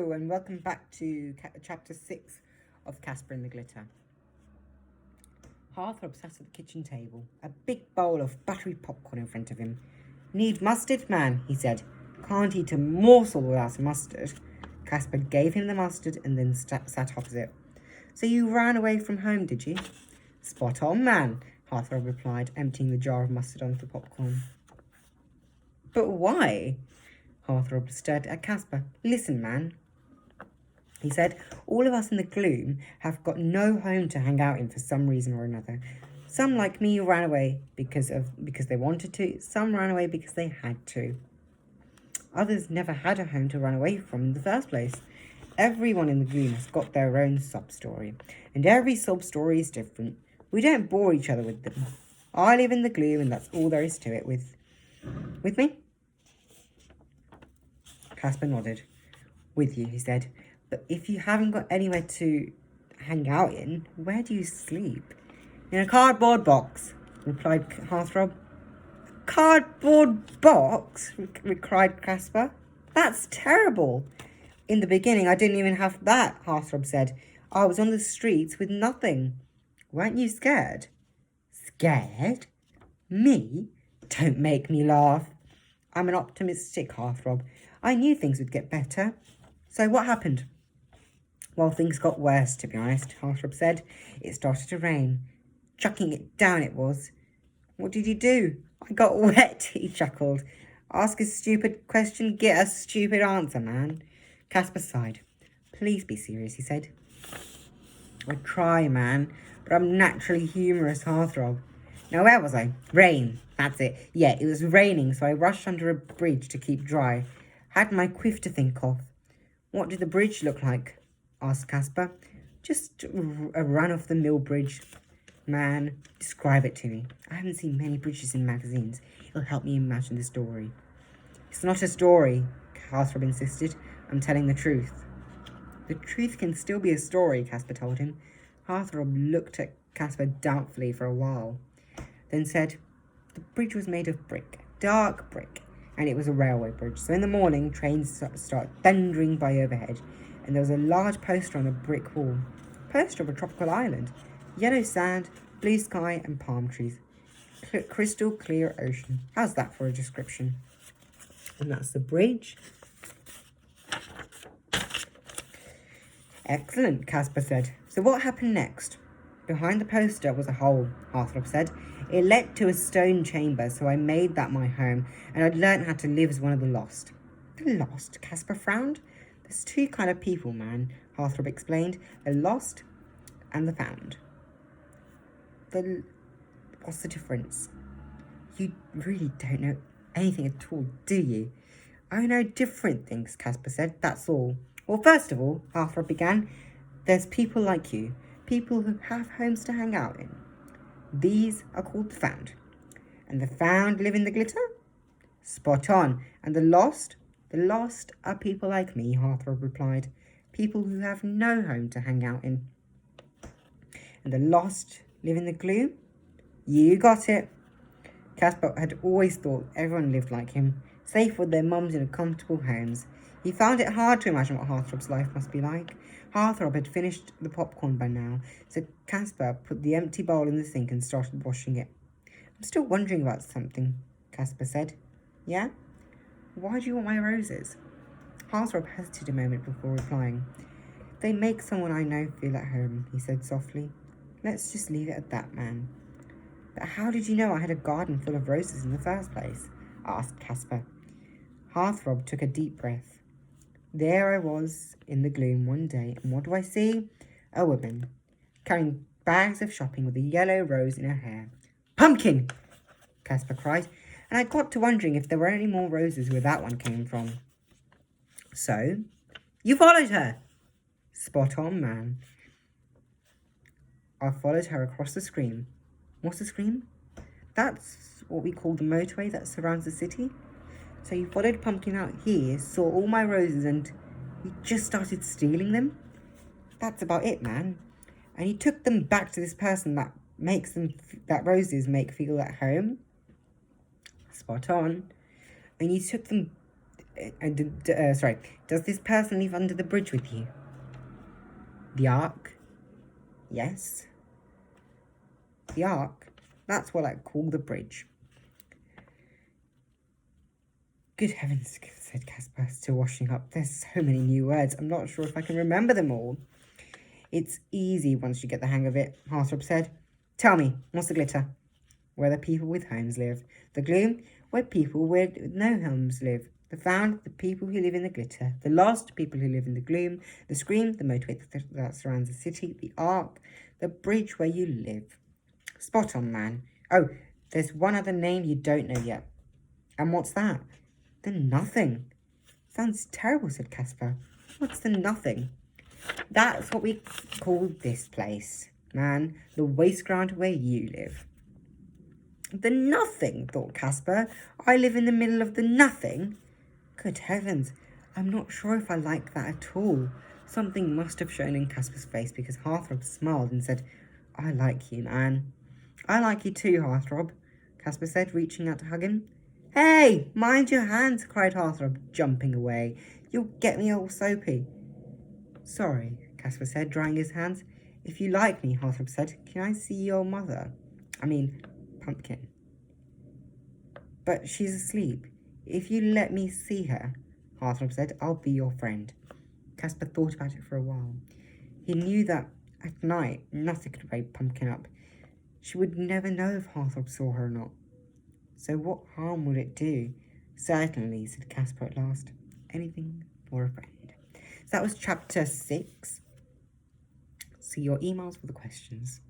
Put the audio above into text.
Hello and welcome back to chapter 6 of Casper and the Glitter. Hearthrop sat at the kitchen table, a big bowl of buttery popcorn in front of him. Need mustard, man, he said. Can't eat a morsel without mustard. Kasper gave him the mustard and then sat opposite. So you ran away from home, did you? Spot on, man, Hearthrop replied, emptying the jar of mustard onto the popcorn. But why? Hearthrop stared at Kasper. Listen, man, he said, all of us in the gloom have got no home to hang out in for some reason or another. Some, like me, ran away because they wanted to. Some ran away because they had to. Others never had a home to run away from in the first place. Everyone in the gloom has got their own sob story, and every sob story is different. We don't bore each other with them. I live in the gloom, and that's all there is to it. With me? Kasper nodded. With you, he said. But if you haven't got anywhere to hang out in, where do you sleep? In a cardboard box, replied Hearthrop. Cardboard box? cried Kasper. That's terrible. In the beginning, I didn't even have that, Hearthrop said. I was on the streets with nothing. Weren't you scared? Scared? Me? Don't make me laugh. I'm an optimistic Hearthrop. I knew things would get better. So what happened? Well, things got worse, to be honest, Hearthrop said. It started to rain. Chucking it down it was. What did you do? I got wet, he chuckled. Ask a stupid question, get a stupid answer, man. Kasper sighed. Please be serious, he said. I try, man, but I'm naturally humorous, Hearthrop. Now, where was I? Rain, that's it. Yeah, it was raining, so I rushed under a bridge to keep dry. Had my quiff to think of. What did the bridge look like? Asked Kasper. Just a run-of-the-mill bridge. Man, describe it to me. I haven't seen many bridges in magazines. It'll help me imagine the story. It's not a story, Hearthrop insisted. I'm telling the truth. The truth can still be a story, Kasper told him. Hearthrop looked at Kasper doubtfully for a while, then said, the bridge was made of brick, dark brick, and it was a railway bridge. So in the morning, trains start thundering by overhead, and there was a large poster on the brick wall. Poster of a tropical island. Yellow sand, blue sky, and palm trees. Crystal clear ocean. How's that for a description? And that's the bridge. Excellent, Kasper said. So what happened next? Behind the poster was a hole, Hearthrop said. It led to a stone chamber, so I made that my home, and I'd learned how to live as one of the lost. The lost? Kasper frowned. There's two kind of people, man, Hearthrop explained. The lost and the found. What's the difference? You really don't know anything at all, do you? I know different things, Kasper said, that's all. Well, first of all, Hearthrop began, there's people like you, people who have homes to hang out in. These are called the found. And the found live in the glitter? Spot on. And the lost? The lost are people like me, Hearthrop replied. People who have no home to hang out in. And the lost live in the gloom? You got it. Kasper had always thought everyone lived like him, safe with their mums in comfortable homes. He found it hard to imagine what Hearthrop's life must be like. Hearthrop had finished the popcorn by now, so Kasper put the empty bowl in the sink and started washing it. I'm still wondering about something, Kasper said. Yeah? Why do you want my roses? Hearthrop hesitated a moment before replying. They make someone I know feel at home, he said softly. Let's just leave it at that, man. But how did you know I had a garden full of roses in the first place? Asked Kasper. Hearthrop took a deep breath. There I was in the gloom one day, and what do I see? A woman, carrying bags of shopping with a yellow rose in her hair. Pumpkin! Kasper cried, and I got to wondering if there were any more roses where that one came from. So, you followed her? Spot on, man. I followed her across the stream. What's the stream? That's what we call the motorway that surrounds the city. So you followed Pumpkin out here, saw all my roses, and you just started stealing them? That's about it, man. And you took them back to this person that makes them, that roses make feel at home? Spot on. And you took them Does this person live under the bridge with you? The Ark? Yes. The Ark? That's what I call the bridge. Good heavens, said Kasper, still washing up. There's so many new words. I'm not sure if I can remember them all. It's easy once you get the hang of it, Hearthrop said. Tell me, what's the glitter? Where the people with homes live. The gloom, where people with no homes live. The found, the people who live in the glitter. The lost, people who live in the gloom. The scream, the motorway that surrounds the city. The ark, the bridge where you live. Spot on, man. Oh, there's one other name you don't know yet. And what's that? The Nothing. Sounds terrible, said Kasper. What's the Nothing? That's what we call this place, man. The waste ground where you live. The Nothing, thought Kasper. I live in the middle of the nothing. Good heavens, I'm not sure if I like that at all. Something must have shown in Kasper's face because Hearthrop smiled and said, I like you, man. I like you too, Hearthrop, Kasper said, reaching out to hug him. Hey, mind your hands, cried Hearthrop, jumping away. You'll get me all soapy. Sorry, Kasper said, drying his hands. If you like me, Hearthrop said, can I see your mother? Pumpkin. But she's asleep. If you let me see her, Hearthrop said, I'll be your friend. Kasper thought about it for a while. He knew that at night nothing could wake Pumpkin up. She would never know if Hearthrop saw her or not. So what harm would it do? Certainly, said Kasper at last. Anything for a friend. So that was chapter 6. See your emails for the questions.